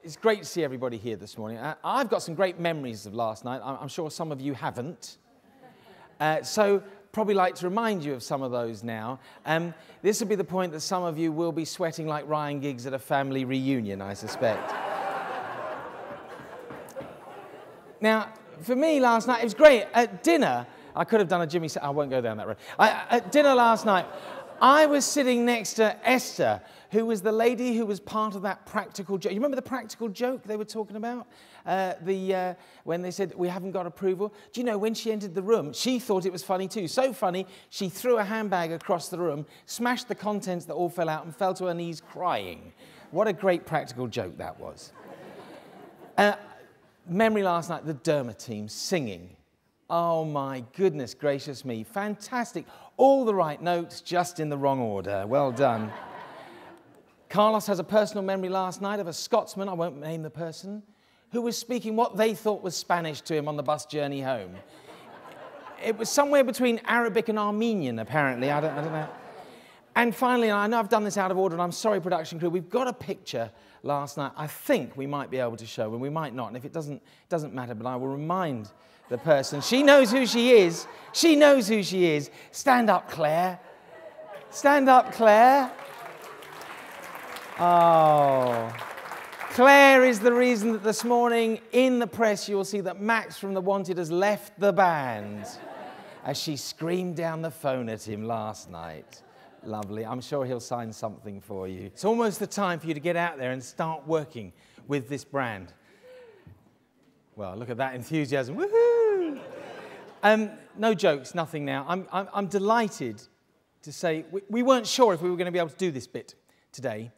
It's great to see everybody here this morning. I've got some great memories of last night. I'm sure some of you haven't. So probably like to remind you of some of those now. This will be the point that some of you will be sweating like Ryan Giggs at a family reunion, I suspect. Now, for me last night, it was great. At dinner, I could have done a Jimmy... I won't go down that road. At dinner last night, I was sitting next to Esther, who was the lady who was part of that practical joke. You remember the practical joke they were talking about? When they said, we haven't got approval. Do you know, when she entered the room, she thought it was funny too. So funny, she threw a handbag across the room, smashed the contents that all fell out, and fell to her knees crying. What a great practical joke that was. Memory last night, the Derma team singing. Oh my goodness gracious me, fantastic. All the right notes, just in the wrong order. Well done. Carlos has a personal memory last night of a Scotsman, I won't name the person, who was speaking what they thought was Spanish to him on the bus journey home. It was somewhere between Arabic and Armenian, apparently. I don't know. And finally, I know I've done this out of order, and I'm sorry, production crew, we've got a picture last night I think we might be able to show, and we might not. And if it doesn't matter, but I will remind the person. She knows who she is. She knows who she is. Stand up, Claire. Stand up, Claire. Oh. Claire is the reason that this morning in the press you will see that Max from The Wanted has left the band as she screamed down the phone at him last night. Lovely. I'm sure he'll sign something for you. It's almost the time for you to get out there and start working with this brand. Well, look at that enthusiasm. Woohoo! No jokes, nothing now. I'm delighted to say we weren't sure if we were going to be able to do this bit today.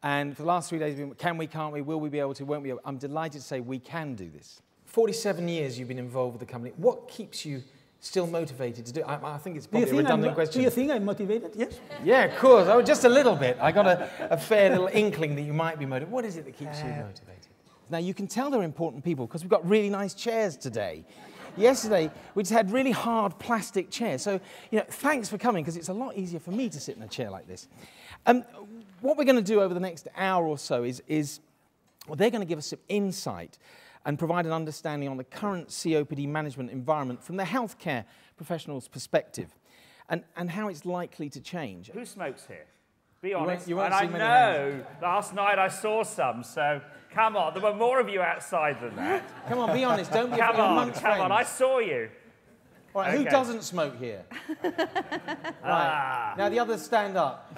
And for the last 3 days, can we, can't we, will we be able to, won't we? I'm delighted to say we can do this. 47 years you've been involved with the company. What keeps you still motivated to do it? I think it's probably a redundant question. Do you think I'm motivated? Yes. Yeah, of course. Oh, just a little bit. I got a fair little inkling that you might be motivated. What is it that keeps you motivated? Now, you can tell they're important people because we've got really nice chairs today. Yesterday, we just had really hard plastic chairs. So, you know, thanks for coming because it's a lot easier for me to sit in a chair like this. What we're going to do over the next hour or so is well, they're going to give us some insight and provide an understanding on the current COPD management environment from the healthcare professional's perspective and how it's likely to change. Who smokes here? Be honest. You won't and see I many know hands. Last night I saw some, so come on. There were more of you outside than that. Come on, be honest. Don't be afraid. Come on, I saw you. All right, okay. Who doesn't smoke here? Right. Now the others stand up.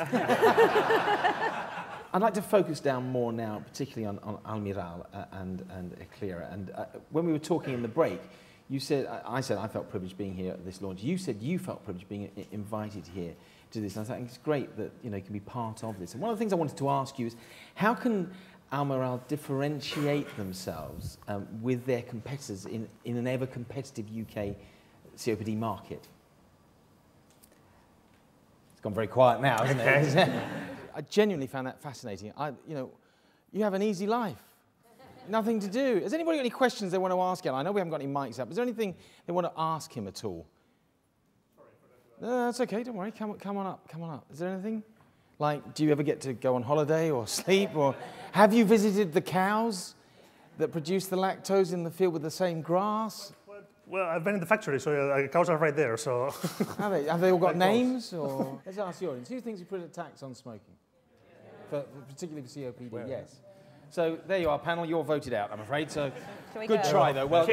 I'd like to focus down more now, particularly on Almiral and Eclira. And when we were talking in the break, you said, I said I felt privileged being here at this launch. You said you felt privileged being invited here to this. And I think it's great that you can be part of this. And one of the things I wanted to ask you is, how can Almiral differentiate themselves with their competitors in an ever-competitive UK COPD market? It's gone very quiet now, hasn't it? I genuinely found that fascinating. You have an easy life. Nothing to do. Has anybody got any questions they want to ask him? I know we haven't got any mics up. Is there anything they want to ask him at all? Sorry for that. No, that's okay. Don't worry. Come on up. Come on up. Is there anything? Like, do you ever get to go on holiday or sleep? Or have you visited the cows that produce the lactose in the field with the same grass? Well, I've been in the factory, so the cows are right there, so... Have they all got names? Or let's ask the audience. Who thinks we put a tax on smoking? Particularly for COPD, well, yes. So there you are, panel. You're voted out, I'm afraid. So good try, though. Well,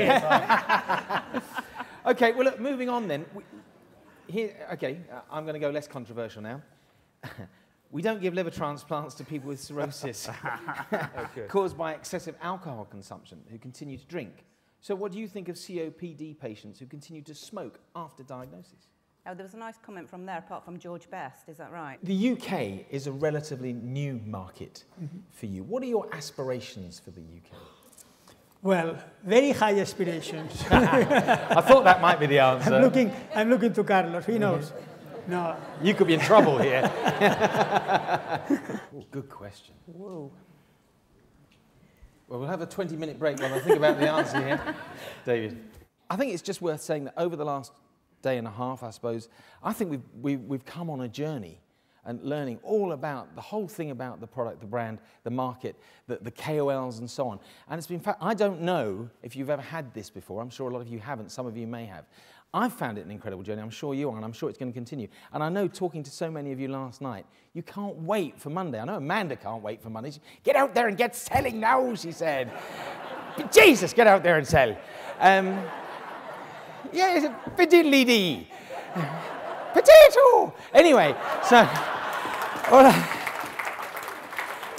OK, well, look, moving on then. I'm going to go less controversial now. We don't give liver transplants to people with cirrhosis caused by excessive alcohol consumption who continue to drink. So what do you think of COPD patients who continue to smoke after diagnosis? Oh, there was a nice comment from there, apart from George Best, is that right? The UK is a relatively new market for you. What are your aspirations for the UK? Well, very high aspirations. I thought that might be the answer. I'm looking to Carlos, he knows. No. You could be in trouble here. Ooh, good question. Whoa. Well, we'll have a 20-minute break while I think about the answer here. David. I think it's just worth saying that over the last day and a half, I suppose, I think we've come on a journey and learning all about the whole thing about the product, the brand, the market, the KOLs and so on. And it's been, I don't know if you've ever had this before. I'm sure a lot of you haven't. Some of you may have. I've found it an incredible journey. I'm sure you are, and I'm sure it's going to continue. And I know, talking to so many of you last night, you can't wait for Monday. I know Amanda can't wait for Monday. Get out there and get selling now, she said. Jesus, get out there and sell. Yeah, fiddly-dee. Potato! Anyway, so...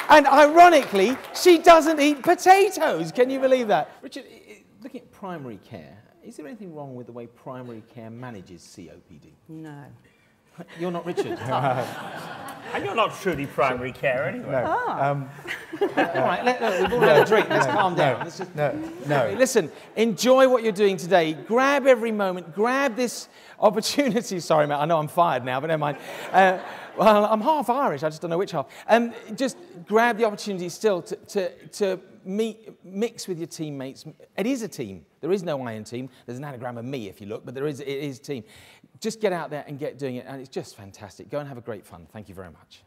and ironically, she doesn't eat potatoes. Can you believe that? Richard, looking at primary care, is there anything wrong with the way primary care manages COPD? No. You're not Richard. And you're not truly primary care anyway. No. Oh. All right, we've all had a drink. Let's calm down. Let's just, No. Listen, enjoy what you're doing today. Grab every moment. Grab this opportunity. Sorry, Matt, I know I'm fired now, but never mind. Well, I'm half Irish. I just don't know which half. Just grab the opportunity still to mix with your teammates. It is a team. There is no I in team. There's an anagram of me if you look, but it is a team. Just get out there and get doing it, and it's just fantastic. Go and have a great fun. Thank you very much.